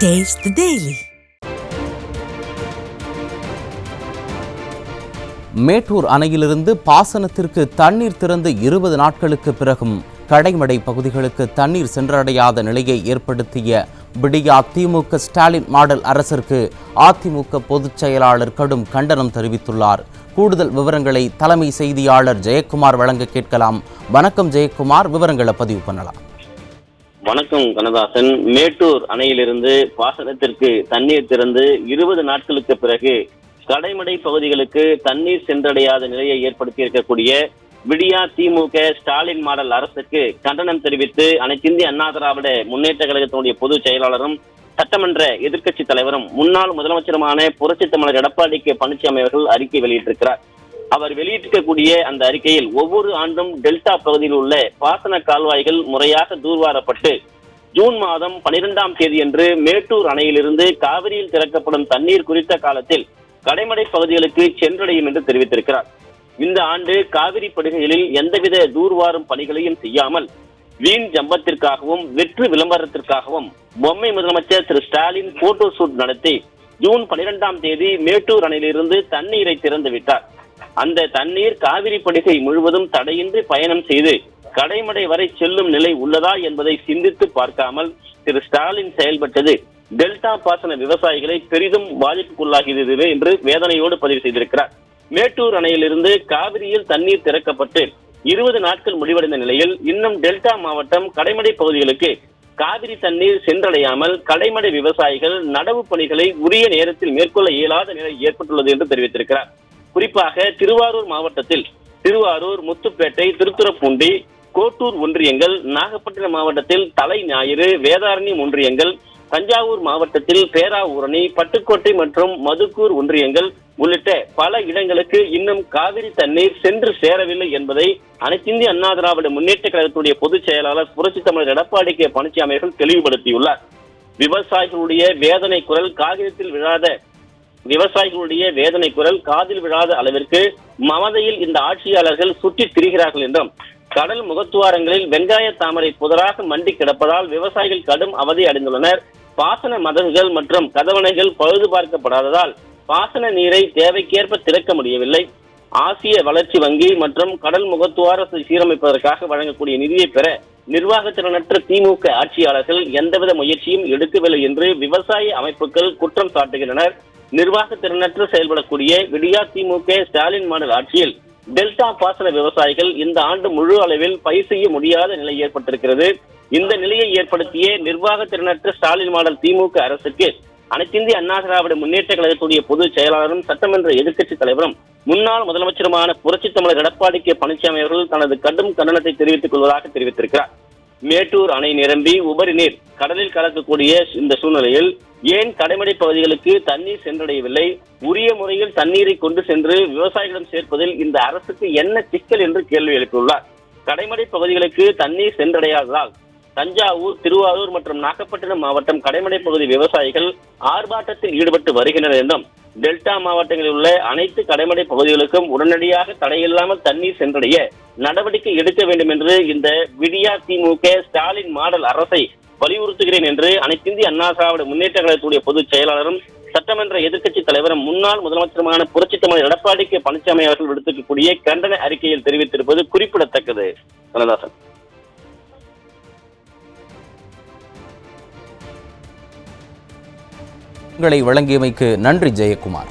Taste the Daily. Mettur அணையிலிருந்து பாசனத்திற்கு தண்ணீர் திறந்து 20 நாட்களுக்கு பிறகும் கடைமடை பகுதிகளுக்கு தண்ணீர் சென்றடையாத நிலையை ஏற்படுத்திய விடியா திமுக ஸ்டாலின் மாடல் அரசிற்கு அதிமுக பொதுச் செயலாளர் கடும் கண்டனம் தெரிவித்துள்ளார். கூடுதல் விவரங்களை தலைமை செய்தியாளர் ஜெயக்குமார் வழங்க கேட்கலாம். வணக்கம் ஜெயக்குமார், விவரங்களை பதிவு பண்ணலாம். வணக்கம் கண்ணதாசன். மேட்டூர் அணையிலிருந்து பாசனத்திற்கு தண்ணீர் திறந்து 20 நாட்களுக்கு பிறகு கடைமடை பகுதிகளுக்கு தண்ணீர் சென்றடையாத நிலையை ஏற்படுத்தி இருக்கக்கூடிய விடியா திமுக ஸ்டாலின் மாடல் அரசுக்கு கண்டனம் தெரிவித்து அனைத்திந்திய அண்ணா திராவிட முன்னேற்ற கழகத்தினுடைய பொதுச் செயலாளரும் சட்டமன்ற எதிர்க்கட்சி தலைவரும் முன்னாள் முதலமைச்சருமான புரட்சித் தமிழர் எடப்பாடி கே பழனிசாமி அவர்கள் அறிக்கை வெளியிட்டிருக்கிறார். அவர் வெளியிட்டிருக்கக்கூடிய அந்த அறிக்கையில் ஒவ்வொரு ஆண்டும் டெல்டா பகுதியில் உள்ள பாசன கால்வாய்கள் முறையாக தூர்வாரப்பட்டு ஜூன் மாதம் 12ஆம் தேதியன்று மேட்டூர் அணையிலிருந்து காவிரியில் திறக்கப்படும் தண்ணீர் குறித்த காலத்தில் கடைமடை பகுதிகளுக்கு சென்றடையும் என்று தெரிவித்திருக்கிறார். இந்த ஆண்டு காவிரி படுகைகளில் எந்தவித தூர்வாரும் பணிகளையும் செய்யாமல் வீண் ஜம்பத்திற்காகவும் வெற்று விளம்பரத்திற்காகவும் பொம்மை முதலமைச்சர் திரு ஸ்டாலின் போட்டோ ஷூட் நடத்தி ஜூன் 12ஆம் தேதி மேட்டூர் அணையிலிருந்து தண்ணீரை திறந்து விட்டார். அந்த தண்ணீர் காவிரி படுகை முழுவதும் தடையின்றி பயணம் செய்து கடைமடை வரை செல்லும் நிலை உள்ளதா என்பதை சிந்தித்து பார்க்காமல் திரு ஸ்டாலின் செயல்பட்டது டெல்டா பாசன விவசாயிகளை பெரிதும் பாதிப்புக்குள்ளாகிறது என்று வேதனையோடு பதிவு செய்திருக்கிறார். மேட்டூர் அணையிலிருந்து காவிரியில் தண்ணீர் திறக்கப்பட்டு 20 நாட்கள் முடிவடைந்த நிலையில் இன்னும் டெல்டா மாவட்டம் கடைமடை பகுதிகளுக்கு காவிரி தண்ணீர் சென்றடையாமல் கடைமடை விவசாயிகள் நடவு பணிகளை உரிய நேரத்தில் மேற்கொள்ள இயலாத நிலை ஏற்பட்டுள்ளது என்று தெரிவித்திருக்கிறார். குறிப்பாக திருவாரூர் மாவட்டத்தில் திருவாரூர், முத்துப்பேட்டை, திருத்துறைப்பூண்டி, கோட்டூர் ஒன்றியங்கள், நாகப்பட்டினம் மாவட்டத்தில் தலை ஞாயிறு, வேதாரண்யம் ஒன்றியங்கள், தஞ்சாவூர் மாவட்டத்தில் பேராவூரணி, பட்டுக்கோட்டை மற்றும் மதுக்கூர் ஒன்றியங்கள் உள்ளிட்ட பல இடங்களுக்கு இன்னும் காவிரி தண்ணீர் சென்று சேரவில்லை என்பதை அனைத்திந்திய அண்ணா திராவிட முன்னேற்ற கழகத்துடைய பொதுச் செயலாளர் புரட்சித் தமிழர் எடப்பாடி கே பழனிசாமி அவர்கள் தெளிவுபடுத்தியுள்ளார். விவசாயிகளுடைய வேதனை குரல் காதில் விழாத அளவிற்கு மமதையில் இந்த ஆட்சியாளர்கள் சுற்றி திரிகிறார்கள் என்றும் கடல் முகத்துவாரங்களில் வெங்காய தாமரை புதராக மண்டி கிடப்பதால் விவசாயிகள் கடும் அவதி அடைந்துள்ளனர். பாசன மதகுகள் மற்றும் கதவணைகள் பழுது பார்க்கப்படாததால் பாசன நீரை தேவைக்கேற்ப திறக்க முடியவில்லை. ஆசிய வளர்ச்சி வங்கி மற்றும் கடல் முகத்துவார சீரமைப்பதற்காக வழங்கக்கூடிய நிதியை பெற நிர்வாகத்திறனற்ற திமுக ஆட்சியாளர்கள் எந்தவித முயற்சியும் எடுக்கவில்லை என்று விவசாய அமைப்புகள் குற்றம் சாட்டுகின்றனர். நிர்வாகத்திறனற்று செயல்படக்கூடிய விடியா திமுக ஸ்டாலின் மாடல் ஆட்சியில் டெல்டா பாசன விவசாயிகள் இந்த ஆண்டு முழு அளவில் பயிர் செய்ய முடியாத நிலை ஏற்பட்டிருக்கிறது. இந்த நிலையை ஏற்படுத்திய நிர்வாகத்திறனற்ற ஸ்டாலின் மாடல் திமுக அரசுக்கு அனைத்திந்திய அண்ணா திராவிட முன்னேற்ற கழகத்துடைய பொதுச் செயலாளரும் சட்டமன்ற எதிர்க்கட்சி தலைவரும் முன்னாள் முதலமைச்சருமான புரட்சித் தமிழர் எடப்பாடி கே பழனிசாமி அவர்கள் தனது கடும் கண்டனத்தை தெரிவித்துக் கொள்வதாக தெரிவித்திருக்கிறார். மேட்டூர் அணை நிரம்பி உபரி நீர் கடலில் கலக்கக்கூடிய இந்த சூழ்நிலையில் ஏன் கடைமடை பகுதிகளுக்கு தண்ணீர் சென்றடையவில்லை? உரிய முறையில் தண்ணீரை கொண்டு சென்று விவசாயிகளிடம் சேர்ப்பதில் இந்த அரசுக்கு என்ன சிக்கல் என்று கேள்வி எழுப்பியுள்ளார். கடைமடை பகுதிகளுக்கு தண்ணீர் சென்றடையாததால் தஞ்சாவூர், திருவாரூர் மற்றும் நாகப்பட்டினம் மாவட்டம் கடைமடை பகுதி விவசாயிகள் ஆர்ப்பாட்டத்தில் ஈடுபட்டு வருகின்றனர் என்றும் டெல்டா மாவட்டங்களில் உள்ள அனைத்து கடைமடை பகுதிகளுக்கும் உடனடியாக தடையில்லாமல் தண்ணீர் சென்றடைய நடவடிக்கை எடுக்க வேண்டும் என்று இந்த விடியா திமுக ஸ்டாலின் மாடல் அரசை வலியுறுத்துகிறேன் என்று அனைத்திந்திய அண்ணா திராவிட முன்னேற்ற கழகத்துடைய பொதுச் செயலாளரும் சட்டமன்ற எதிர்க்கட்சி தலைவரும் முன்னாள் முதலமைச்சருமான புரட்சித் தமிழர் எடப்பாடி கே பழனிசாமி அவர்கள் விடுத்திருக்கக்கூடிய கண்டன அறிக்கையில் தெரிவித்திருப்பது குறிப்பிடத்தக்கது. கண்ணதாசன். உங்களை வழங்கியமைக்கு நன்றி ஜெயக்குமார்.